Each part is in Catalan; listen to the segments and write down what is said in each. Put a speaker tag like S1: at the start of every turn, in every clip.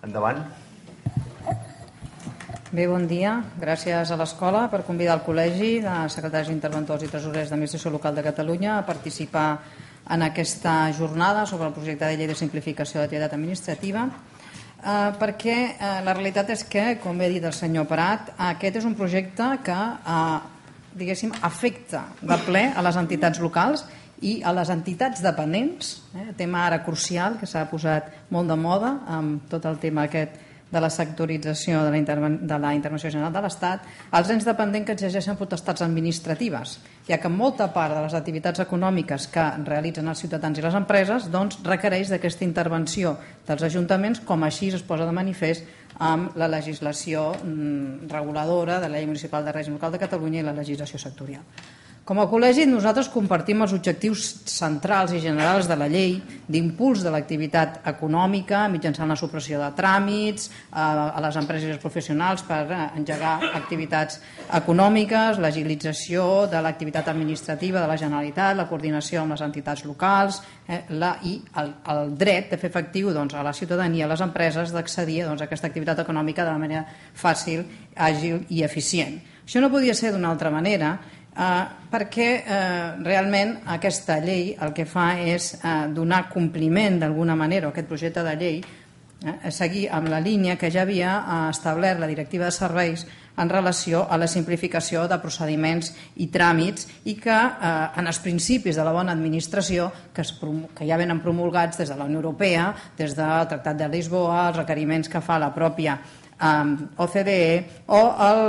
S1: Endavant.
S2: Bé, bon dia. Gràcies a l'Escola per convidar el Col·legi de Secretaris Interventors i Tresorers d'Administració Local de Catalunya a participar en aquesta jornada sobre el projecte de llei de simplificació de l'activitat administrativa, perquè la realitat és que, com bé ha dit el senyor Prat, aquest és un projecte que diguéssim, afecta de ple a les entitats locals i a les entitats dependents, tema ara crucial que s'ha posat molt de moda amb tot el tema aquest de la sectorització de la Intervenció General de l'Estat, els ens dependents que exerceixen potestats administratives, ja que molta part de les activitats econòmiques que realitzen els ciutadans i les empreses requereix d'aquesta intervenció dels ajuntaments, com així es posa de manifest amb la legislació reguladora de la Llei Municipal de Règim Local de Catalunya i la legislació sectorial. Com a col·legi, nosaltres compartim els objectius centrals i generals de la llei d'impuls de l'activitat econòmica mitjançant la supressió de tràmits a les empreses i els professionals per engegar activitats econòmiques, l'agilització de l'activitat administrativa de la Generalitat, la coordinació amb les entitats locals i el dret de fer efectiu a la ciutadania i a les empreses d'accedir a aquesta activitat econòmica de manera fàcil, àgil i eficient. Això no podia ser d'una altra manera, perquè realment aquesta llei el que fa és donar compliment d'alguna manera a aquest projecte de llei, seguir amb la línia que ja havia establert la Directiva de Serveis en relació a la simplificació de procediments i tràmits i que en els principis de la bona administració que ja venen promulgats des de la Unió Europea, des del Tractat de Lisboa, els requeriments que fa la pròpia OCDE o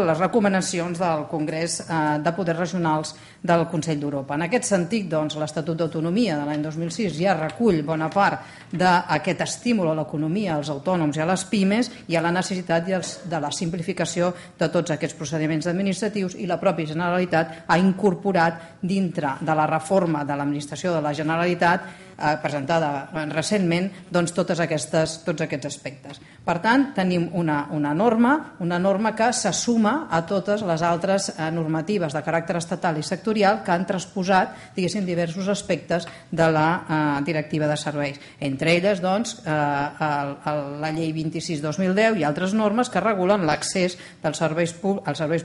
S2: les recomanacions del Congrés de Poders Regionals del Consell d'Europa. En aquest sentit, l'Estatut d'Autonomia de l'any 2006 ja recull bona part d'aquest estímul a l'economia, als autònoms i a les pimes i a la necessitat de la simplificació de tots aquests procediments administratius, i la pròpia Generalitat ha incorporat dintre de la reforma de l'administració de la Generalitat presentada recentment tots aquests aspectes. Per tant, tenim una norma que se suma a totes les altres normatives de caràcter estatal i sectorial que han transposat, diguéssim, diversos aspectes de la Directiva de Serveis. Entre elles, la Llei 26/2010 i altres normes que regulen l'accés als serveis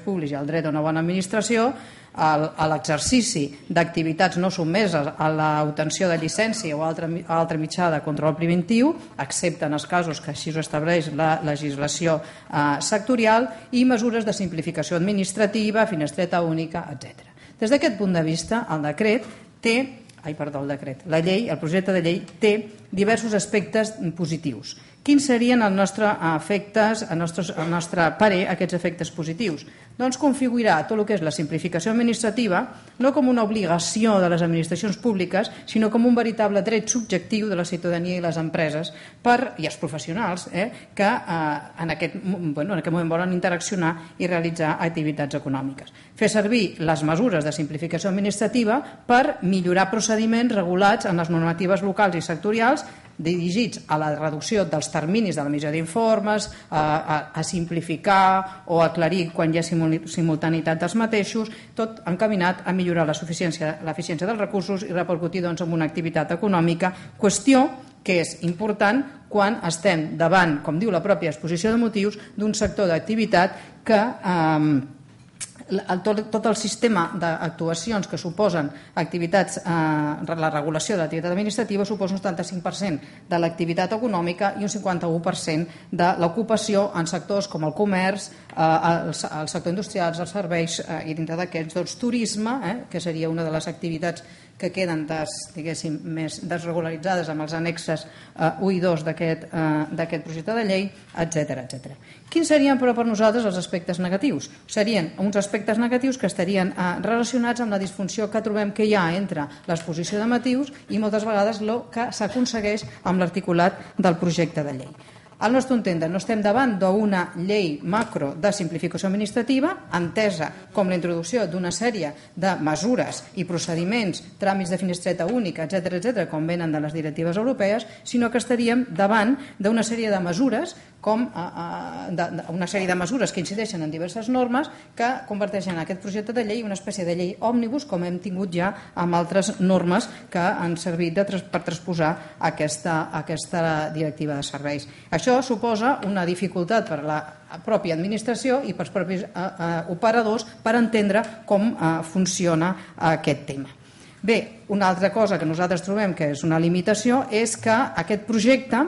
S2: públics i el dret a una bona administració, a l'exercici d'activitats no sotmeses a l'obtenció de llicència o altre mitjà de control preventiu, excepte en els casos que així ho estableix la legislació sectorial, i mesures de simplificació administrativa, finestreta única, etc. Des d'aquest punt de vista, la llei, el projecte de llei, té diversos aspectes positius. Quins serien al nostre parer aquests efectes positius? Doncs configurar tot el que és la simplificació administrativa no com una obligació de les administracions públiques, sinó com un veritable dret subjectiu de la ciutadania i les empreses i els professionals que en aquest moment volen interaccionar i realitzar activitats econòmiques. Fer servir les mesures de simplificació administrativa per millorar procediments regulats en les normatives locals i sectorials dirigits a la reducció dels terminis de l'emissió d'informes, a simplificar o aclarir quan hi ha simultaneïtat dels mateixos, tot encaminat a millorar l'eficiència dels recursos i repercutir en una activitat econòmica, qüestió que és important quan estem davant, com diu la pròpia exposició de motius, d'un sector d'activitat que tot el sistema d'actuacions que suposen activitats, la regulació de l'activitat administrativa suposa un 75% de l'activitat econòmica i un 51% de l'ocupació en sectors com el comerç, el sector industrial, els serveis i dintre d'aquests turisme, que seria una de les activitats que queden més desregularitzades amb els annexes 1 i 2 d'aquest projecte de llei, etc. Quins serien, però, per nosaltres els aspectes negatius? Serien uns aspectes negatius que estarien relacionats amb la disfunció que trobem que hi ha entre l'exposició de motius i moltes vegades el que s'aconsegueix amb l'articulat del projecte de llei. Al nostre entendre, no estem davant d'una llei macro de simplificació administrativa, entesa com la introducció d'una sèrie de mesures i procediments, tràmits de finestreta única, etc., com venen de les directives europees, sinó que estaríem davant d'una sèrie de mesures que incideixen en diverses normes que converteixen aquest projecte de llei en una espècie de llei òmnibus, com hem tingut ja amb altres normes que han servit per transposar aquesta directiva de serveis. Això Això suposa una dificultat per la pròpia administració i pels propis operadors per entendre com funciona aquest tema. Bé, una altra cosa que nosaltres trobem que és una limitació és que aquest projecte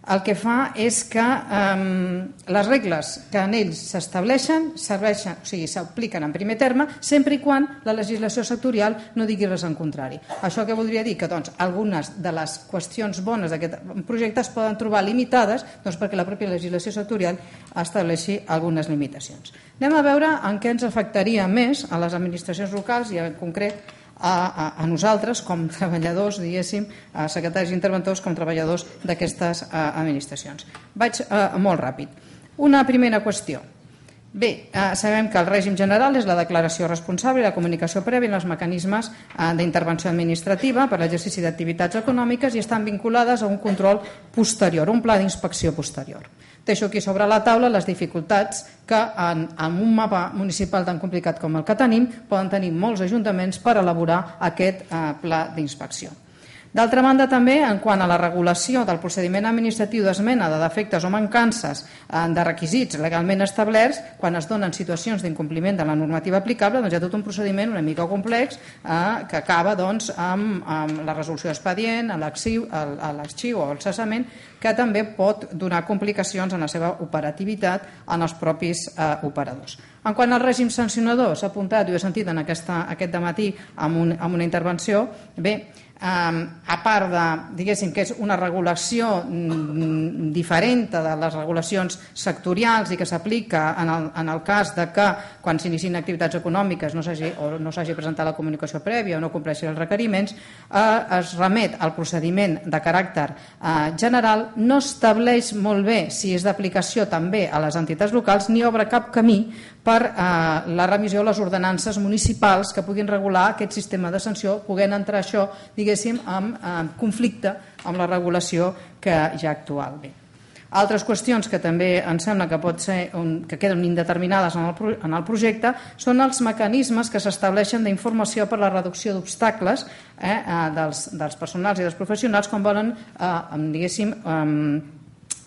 S2: el que fa és que les regles que en ells s'estableixen s'apliquen en primer terme sempre i quan la legislació sectorial no digui res en contrari. Això què voldria dir? Que algunes de les qüestions bones d'aquest projecte es poden trobar limitades perquè la pròpia legislació sectorial estableixi algunes limitacions. Anem a veure en què ens afectaria més a les administracions locals i en concret a nosaltres com treballadors, diguéssim, secretaris i interventors com treballadors d'aquestes administracions. Vaig molt ràpid. Una primera qüestió. Bé, sabem que el règim general és la declaració responsable i la comunicació prèvia en els mecanismes d'intervenció administrativa per a l'exercici d'activitats econòmiques i estan vinculades a un control posterior, un pla d'inspecció posterior. Deixo aquí sobre la taula les dificultats que en un mapa municipal tan complicat com el que tenim poden tenir molts ajuntaments per elaborar aquest pla d'inspecció. D'altra banda, també, en quant a la regulació del procediment administratiu d'esmena de defectes o mancances de requisits legalment establerts, quan es donen situacions d'incompliment de la normativa aplicable, hi ha tot un procediment una mica complex que acaba amb la resolució d'expedient, l'arxiu o el cessament, que també pot donar complicacions en la seva operativitat en els propis operadors. En quant al règim sancionador, s'ha apuntat, i ho he sentit aquest dematí en una intervenció, bé, a part de, diguéssim, que és una regulació diferent de les regulacions sectorials i que s'aplica en el cas de que quan s'inicien activitats econòmiques no s'hagi presentat la comunicació prèvia o no compleixi els requeriments, es remet al procediment de caràcter general, no estableix molt bé si és d'aplicació també a les entitats locals ni obre cap camí per la remissió de les ordenances municipals que puguin regular aquest sistema de sanció, podent entrar això, diguéssim, en conflicte amb la regulació que hi ha actualment. Altres qüestions que també em sembla que queden indeterminades en el projecte són els mecanismes que s'estableixen d'informació per a la reducció d'obstacles dels personals i dels professionals quan volen, diguéssim,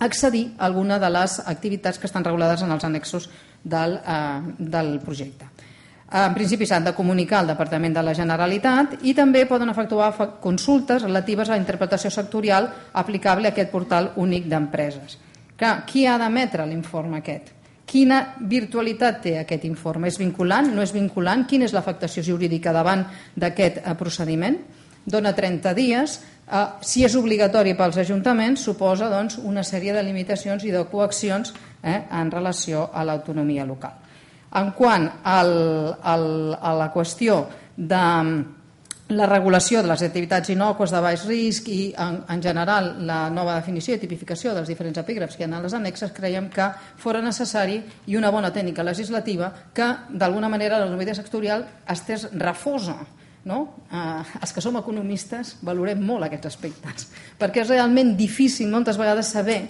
S2: accedir a alguna de les activitats que estan regulades en els annexos del projecte. En principi s'han de comunicar al Departament de la Generalitat i també poden efectuar consultes relatives a la interpretació sectorial aplicable a aquest portal únic d'empreses. Qui ha d'emetre l'informe aquest? Quina virtualitat té aquest informe? És vinculant? No és vinculant? Quina és l'afectació jurídica davant d'aquest procediment? Dona 30 dies. Si és obligatori pels ajuntaments, suposa una sèrie de limitacions i de coaccions en relació a l'autonomia local. En quant a la qüestió de la regulació de les activitats innòcues de baix risc i, en general, la nova definició i tipificació dels diferents epígrafs que hi ha a les annexes, creiem que fora necessari i una bona tècnica legislativa que, d'alguna manera, la normativa sectorial estés refosa. Els que som economistes valorem molt aquests aspectes, perquè és realment difícil moltes vegades saber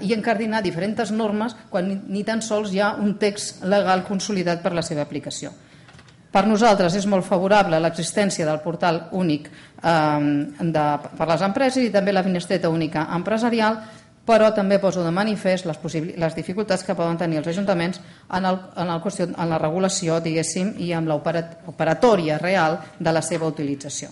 S2: i encardinar diferents normes quan ni tan sols hi ha un text legal consolidat per la seva aplicació. Per nosaltres és molt favorable l'existència del portal únic per a les empreses i també la finestreta única empresarial, però també poso de manifest les dificultats que poden tenir els ajuntaments en la regulació, diguéssim, i amb l'operatòria real de la seva utilització.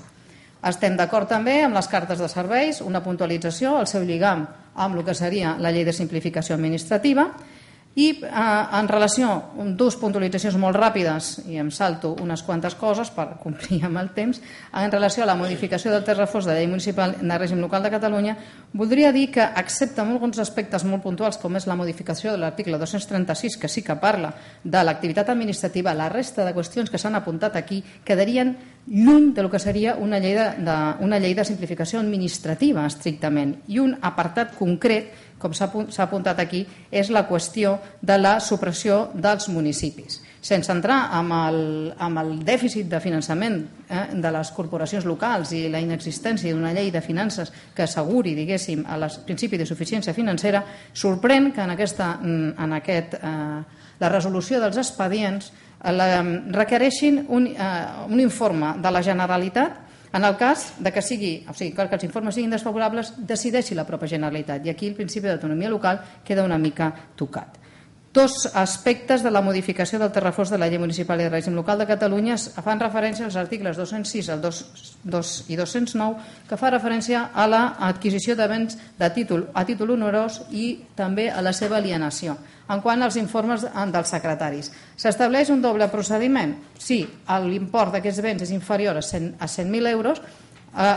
S2: Estem d'acord també amb les cartes de serveis, una puntualització, el seu lligam amb el que seria la llei de simplificació administrativa i en relació amb dues puntualitzacions molt ràpides, i em salto unes quantes coses per complir amb el temps, en relació a la modificació del text refós de la llei municipal de règim local de Catalunya, voldria dir que, excepte en alguns aspectes molt puntuals, com és la modificació de l'article 236, que sí que parla de l'activitat administrativa, la resta de qüestions que s'han apuntat aquí quedarien lluny del que seria una llei de simplificació administrativa, estrictament. I un apartat concret, com s'ha apuntat aquí, és la qüestió de la supressió dels municipis. Sense entrar en el dèficit de finançament de les corporacions locals i la inexistència d'una llei de finances que asseguri, diguéssim, el principi de suficiència financera, sorprèn que la resolució dels expedients requereixin un informe de la Generalitat En el cas de que els informes siguin desfavorables, decideixi la pròpia Generalitat, i aquí el principi d'autonomia local queda una mica tocat. Dos aspectes de la modificació del terrafons de la Llei Municipal i de Règim Local de Catalunya fan referència als articles 206 i 209, que fa referència a l'adquisició de béns a títol onerós i també a la seva alienació. En quant als informes dels secretaris, s'estableix un doble procediment. Si l'import d'aquests béns és inferior a 100.000 euros,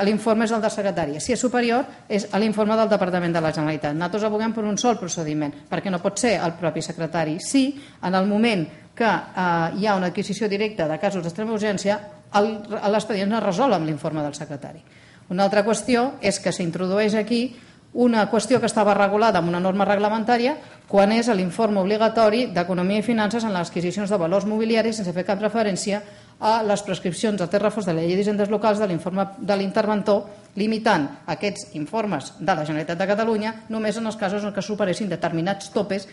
S2: l'informe és el del secretari. Si és superior, és l'informe del Departament de la Generalitat. Nosaltres aboguem per un sol procediment, perquè no pot ser el propi secretari. Si en el moment que hi ha una adquisició directa de casos d'extrema urgència, l'expedient es resol amb l'informe del secretari. Una altra qüestió és que s'introdueix aquí una qüestió que estava regulada amb una norma reglamentària quan és l'informe obligatori d'Economia i Finances en les adquisicions de valors mobiliaris, sense fer cap referència a les prescripcions de terrafons de la Llei d'Hisendes Locals de l'informe de l'interventor, limitant aquests informes de la Generalitat de Catalunya només en els casos en què superessin determinats topes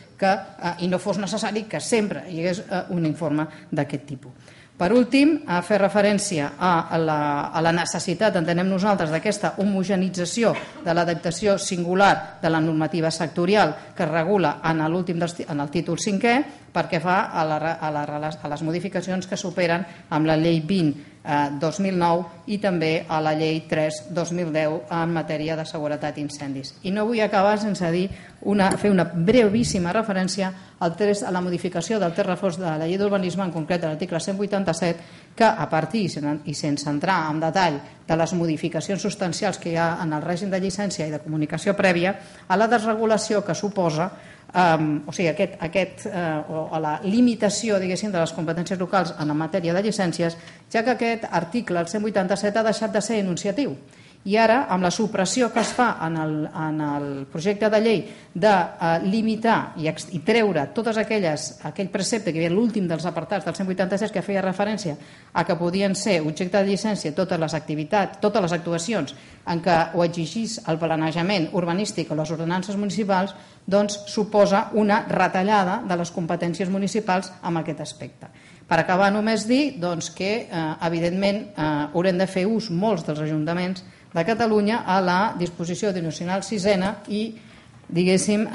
S2: i no fos necessari que sempre hi hagués un informe d'aquest tipus. Per últim, a fer referència a la necessitat, entenem nosaltres, d'aquesta homogenització de l'adaptació singular de la normativa sectorial que es regula en el títol 5è, perquè fa a les modificacions que superen amb la Llei 20/2009 i també a la Llei 3/2010 en matèria de seguretat i incendis. I no vull acabar sense fer una brevíssima referència a la modificació del text refós de la Llei d'Urbanisme, en concret de l'article 187, que a partir i sense entrar en detall de les modificacions substancials que hi ha en el règim de llicència i de comunicació prèvia, a la desregulació que suposa a la limitació, diguéssim, de les competències locals en matèria de llicències, ja que aquest article, el 187, ha deixat de ser enunciatiu. I ara, amb la supressió que es fa en el projecte de llei de limitar i treure tot aquell precepte que hi havia l'últim dels apartats del 186 que feia referència a que podien ser objecte de llicència totes les actuacions en què ho exigís el planejament urbanístic o les ordenances municipals, doncs suposa una retallada de les competències municipals en aquest aspecte. Per acabar, només dir que, evidentment, haurem de fer ús molts dels ajuntaments de Catalunya a la disposició addicional 6ena i, diguéssim,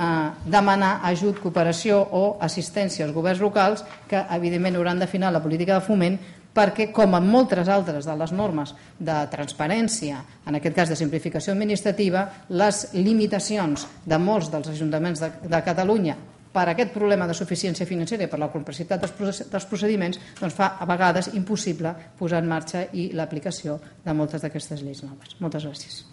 S2: demanar ajut, cooperació o assistència als governs locals que, evidentment, hauran d'afinar la política de foment perquè, com en moltes altres de les normes de transparència, en aquest cas de simplificació administrativa, les limitacions de molts dels ajuntaments de Catalunya per aquest problema de suficiència financera i per la complexitat dels procediments, doncs fa a vegades impossible posar en marxa i l'aplicació de moltes d'aquestes lleis noves. Moltes gràcies.